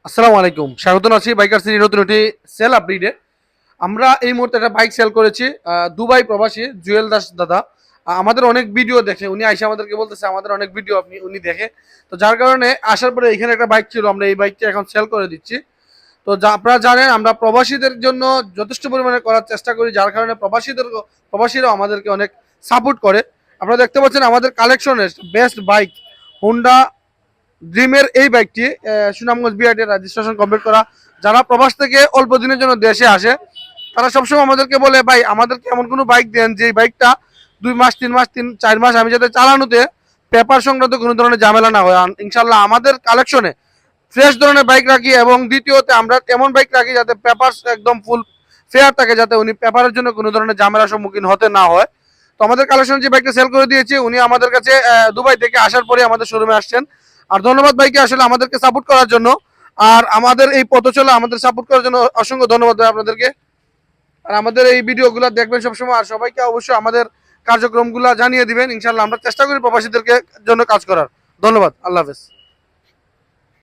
আসসালামু আলাইকুম, স্বাগত আছি বাইকার সিরিজ নতুন একটি সেল আপডেটে। আমরা এই মুহূর্তে একটা বাইক সেল করেছি। দুবাই প্রবাসী জুয়েল দাস দাদা আমাদের অনেক ভিডিও দেখে, উনি আইসা আমাদেরকে বলতেছে আমাদের অনেক ভিডিও উনি দেখে। তো যার কারণে আসার পরে এখানে একটা বাইক ছিল, আমরা এই বাইকটা এখন সেল করে দিচ্ছি। তো যা আপনারা জানেন আমরা প্রবাসীদের জন্য যথেষ্ট পরিমাণে করার চেষ্টা করি, যার কারণে প্রবাসীরাও আমাদেরকে অনেক সাপোর্ট করে। আপনারা দেখতে পাচ্ছেন আমাদের কালেকশনের বেস্ট বাইক হোন্ডা ড্রিমের এই বাইকটি সুনামগঞ্জ বিআরটি রেজিস্ট্রেশন কমপ্লিট করা। যারা প্রবাস থেকে অল্প দিনের জন্য দেশে আসে তারা সবসময় আমাদেরকে বলে, ভাই আমাদেরকে এমন কোনো বাইক দেন যে বাইকটা 2 মাস 3 মাস 4 মাস আমি যাতে চালানোতে পেপার সংক্রান্ত কোনো ধরনের ঝামেলা না হয়। ইনশাল্লাহ আমাদের কালেকশনে ফ্রেশ ধরনের বাইক রাখি, এবং দ্বিতীয়তে আমরা এমন বাইক রাখি যাতে পেপার একদম ফুল ফেয়ার থাকে, যাতে উনি পেপারের জন্য কোনো ধরনের ঝামেলার সম্মুখীন হতে না হয়। তো আমাদের কালেকশন যে বাইকটা সেল করে দিয়েছি, উনি আমাদের কাছে দুবাই থেকে আসার পরে আমাদের শোরুমে আসছেন। আর ধন্যবাদ ভাইকে আসলে আমাদেরকে সাপোর্ট করার জন্য, আর আমাদের এই পথ চলা আমাদের সাপোর্ট করার জন্য অসংখ্য ধন্যবাদ ভাই আপনাদেরকে। আর আমাদের এই ভিডিওগুলো দেখবেন সবসময়, আর সবাইকে অবশ্যই আমাদের কার্যক্রমগুলো জানিয়ে দিবেন। ইনশাল্লাহ আমরা চেষ্টা করি প্রবাসীদেরকে জন্য কাজ করার। ধন্যবাদ, আল্লাহ হাফেজ।